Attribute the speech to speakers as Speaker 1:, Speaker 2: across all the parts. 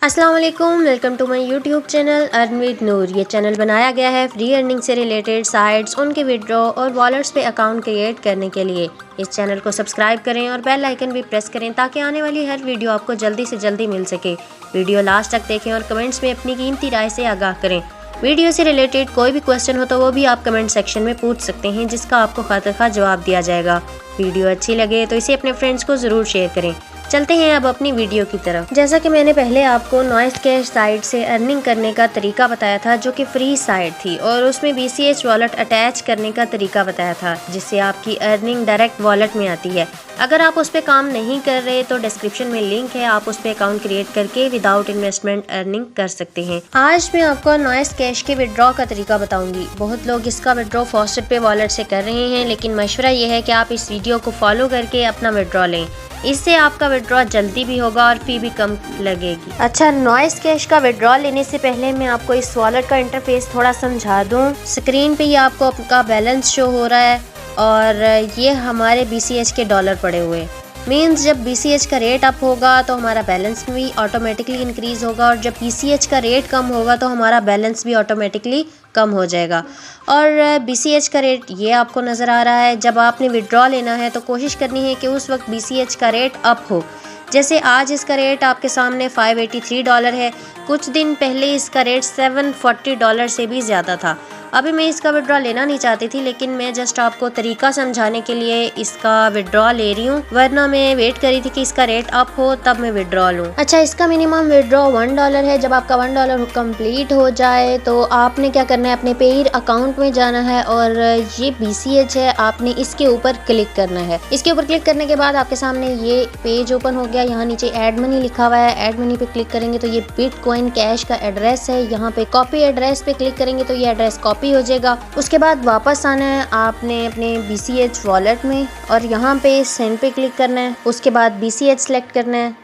Speaker 1: अस्सलाम वालेकुम, welcome to my YouTube channel earn with Noor. ये चैनल बनाया गया है फ्री अर्निंग से रिलेटेड साइट्स, उनके विड्रॉ और वॉलेट्स पे अकाउंट क्रिएट करने के लिए। इस चैनल को सब्सक्राइब करें और बेल आइकन भी प्रेस करें ताकि आने वाली हर वीडियो आपको जल्दी से जल्दी मिल सके। वीडियो लास्ट तक देखें और कमेंट्स में अपनी कीमती राय से आगाह करें। वीडियो से रिलेटेड कोई भी क्वेश्चन हो तो वो भी आप कमेंट सेक्शन में पूछ सकते हैं, जिसका आपको खातिर जवाब दिया जाएगा। वीडियो अच्छी लगे तो इसे अपने फ्रेंड्स को ज़रूर शेयर करें। चलते हैं अब अपनी वीडियो की तरफ। जैसा कि मैंने पहले आपको नॉइस कैश साइट से अर्निंग करने का तरीका बताया था, जो कि फ्री साइट थी, और उसमें BCH वॉलेट अटैच करने का तरीका बताया था, जिससे आपकी अर्निंग डायरेक्ट वॉलेट में आती है। अगर आप उस पर काम नहीं कर रहे तो डिस्क्रिप्शन में लिंक है, आप उस पर अकाउंट क्रिएट करके विदाउट इन्वेस्टमेंट अर्निंग कर सकते हैं। आज मैं आपको नॉइस कैश के विड्रॉ का तरीका बताऊंगी। बहुत लोग इसका विड्रॉ फॉस्टेड पे वॉलेट से कर रहे हैं, लेकिन मशवरा यह है कि आप इस वीडियो को फॉलो करके अपना विड्रॉ लें। इससे आपका विड्रॉ जल्दी भी होगा और फी भी कम लगेगी। अच्छा, नॉइस कैश का विड्रॉ लेने से पहले मैं आपको इस वॉलेट का इंटरफेस थोड़ा समझा दूं। स्क्रीन पे ये आपको आपका बैलेंस शो हो रहा है और ये हमारे BCH के डॉलर पड़े हुए। मीन्स जब BCH का रेट अप होगा तो हमारा बैलेंस भी ऑटोमेटिकली इंक्रीज़ होगा, और जब BCH का रेट कम होगा तो हमारा बैलेंस भी ऑटोमेटिकली कम हो जाएगा। और BCH का रेट ये आपको नज़र आ रहा है। जब आपने विड्रॉ लेना है तो कोशिश करनी है कि उस वक्त BCH का रेट अप हो। जैसे आज इसका रेट आपके सामने $583 है। कुछ दिन पहले इसका रेट $740 से भी ज़्यादा था। अभी मैं इसका विड्रॉ लेना नहीं चाहती थी, लेकिन मैं जस्ट आपको तरीका समझाने के लिए इसका विड्रॉ ले रही हूँ, वरना मैं वेट करी थी कि इसका रेट अप हो तब मैं विड्रॉ लूँ। अच्छा, इसका मिनिमम विड्रॉ $1 है। जब आपका $1 कंप्लीट हो जाए तो आपने क्या करना है, अपने पेयर अकाउंट में जाना है और ये BCH है, आपने इसके ऊपर क्लिक करना है। इसके ऊपर क्लिक करने के बाद आपके सामने ये पेज ओपन हो गया। यहाँ नीचे ऐड मनी लिखा हुआ है। ऐड मनी पे क्लिक करेंगे तो ये बिटकॉइन कैश का एड्रेस है। यहाँ पे कॉपी एड्रेस पे क्लिक करेंगे तो ये एड्रेस कॉपी हो जाएगा। उसके बाद वापस आना है आपने अपने BCH वॉलेट में और यहाँ पे सेंड पे क्लिक करना है। उसके बाद BCH सेलेक्ट करना है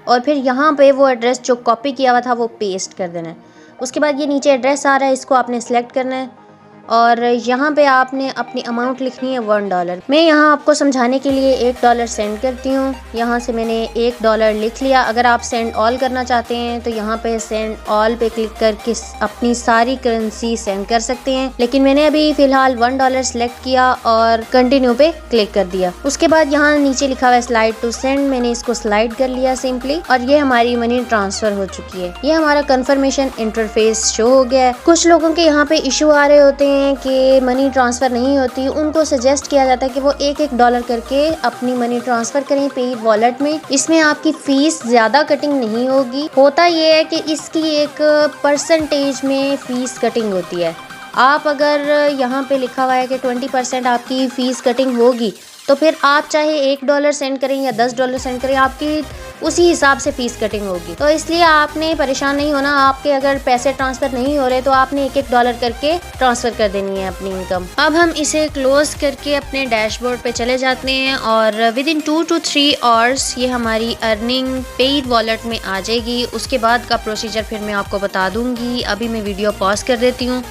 Speaker 1: और फिर यहाँ पे वो एड्रेस जो कॉपी किया हुआ था वो पेस्ट कर देना है। उसके बाद ये नीचे एड्रेस आ रहा है, इसको आपने सेलेक्ट करना है और यहाँ पे आपने अपनी अमाउंट लिखनी है $1। मैं यहाँ आपको समझाने के लिए $1 सेंड करती हूँ। यहाँ से मैंने $1 लिख लिया। अगर आप सेंड ऑल करना चाहते हैं तो यहाँ पे सेंड ऑल पे क्लिक करके अपनी सारी करेंसी सेंड कर सकते हैं, लेकिन मैंने अभी फ़िलहाल $1 सेलेक्ट किया और कंटिन्यू पे क्लिक कर दिया। उसके बाद यहाँ नीचे लिखा हुआ है स्लाइड टू सेंड, मैंने इसको स्लाइड कर लिया सिंपली और ये हमारी मनी ट्रांसफ़र हो चुकी है। ये हमारा कन्फर्मेशन इंटरफेस शो हो गया है। कुछ लोगों के यहाँ पे इशू आ रहे होते हैं कि मनी ट्रांसफ़र नहीं होती, उनको सजेस्ट किया जाता है कि वो $1 करके अपनी मनी ट्रांसफ़र करें पे वॉलेट में। इसमें आपकी फ़ीस ज़्यादा कटिंग नहीं होगी। होता ये है कि इसकी एक परसेंटेज में फ़ीस कटिंग होती है। आप अगर यहाँ पे लिखा हुआ है कि 20% आपकी फ़ीस कटिंग होगी, तो फिर आप चाहे $1 सेंड करें या $10 सेंड करें, आपकी उसी हिसाब से फ़ीस कटिंग होगी। तो इसलिए आपने परेशान नहीं होना। आपके अगर पैसे ट्रांसफ़र नहीं हो रहे तो आपने $1 करके ट्रांसफ़र कर देनी है अपनी इनकम। अब हम इसे क्लोज़ करके अपने डैशबोर्ड पे चले जाते हैं और विदिन 2 to 3 आवर्स ये हमारी अर्निंग पेड वॉलेट में आ जाएगी। उसके बाद का प्रोसीजर फिर मैं आपको बता दूँगी। अभी मैं वीडियो पॉज कर देती हूँ।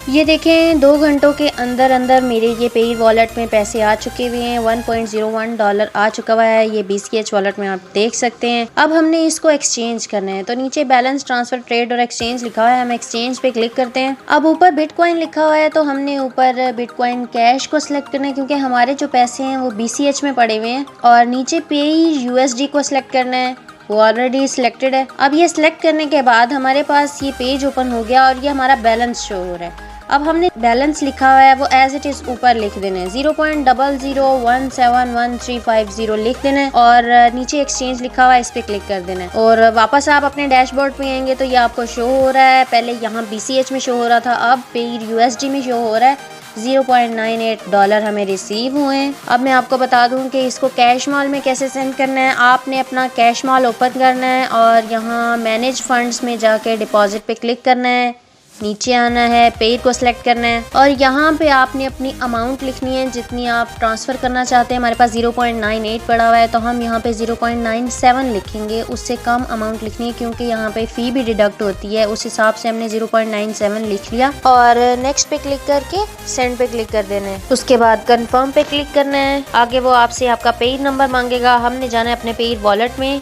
Speaker 1: ये देखें, 2 घंटों के अंदर अंदर मेरे ये पेड वॉलेट में पैसे आ चुके हुए हैं। $1.01 आ चुका हुआ है। ये BCH वॉलेट में आप देख सकते हैं। अब हमने इसको एक्सचेंज करना है, तो नीचे बैलेंस, ट्रांसफर, ट्रेड और एक्सचेंज लिखा हुआ है। हम एक्सचेंज पे क्लिक करते हैं। अब ऊपर बिटकॉइन लिखा हुआ है, तो हमने ऊपर बिटकॉइन कैश को सिलेक्ट करना है, क्योंकि हमारे जो पैसे हैं वो BCH में पड़े हुए हैं। और नीचे पे USD को सिलेक्ट करना है, वो ऑलरेडी सिलेक्टेड है। अब ये सिलेक्ट करने के बाद हमारे पास ये पेज ओपन हो गया और ये हमारा बैलेंस शो हो रहा है। अब हमने बैलेंस लिखा हुआ है वो एज इट इज़ ऊपर लिख देना है। 0.00171350 लिख देना है और नीचे एक्सचेंज लिखा हुआ है, इस पे क्लिक कर देना है। और वापस आप अपने डैशबोर्ड पे आएंगे तो ये आपको शो हो रहा है। पहले यहाँ BCH में शो हो रहा था, अब पे USD में शो हो रहा है। $0.98 हमें रिसीव हुए हैं। अब मैं आपको बता दूं कि इसको कैश मॉल में कैसे सेंड करना है। आपने अपना कैश मॉल ओपन करना है और यहाँ मैनेज फंड्स में जाके डिपॉजिट पे क्लिक करना है। नीचे आना है, पेड को सिलेक्ट करना है और यहाँ पे आपने अपनी अमाउंट लिखनी है जितनी आप ट्रांसफ़र करना चाहते हैं। हमारे पास 0.98 पड़ा हुआ है तो हम यहाँ पे 0.97 लिखेंगे। उससे कम अमाउंट लिखनी है क्योंकि यहाँ पे फ़ी भी डिडक्ट होती है। उस हिसाब से हमने 0.97 लिख लिया और नेक्स्ट पे क्लिक करके सेंड पे क्लिक कर देना है। उसके बाद कन्फर्म पे क्लिक करना है। आगे वो आपसे आपका पेड नंबर मांगेगा। हमने जाना है अपने पेड वॉलेट में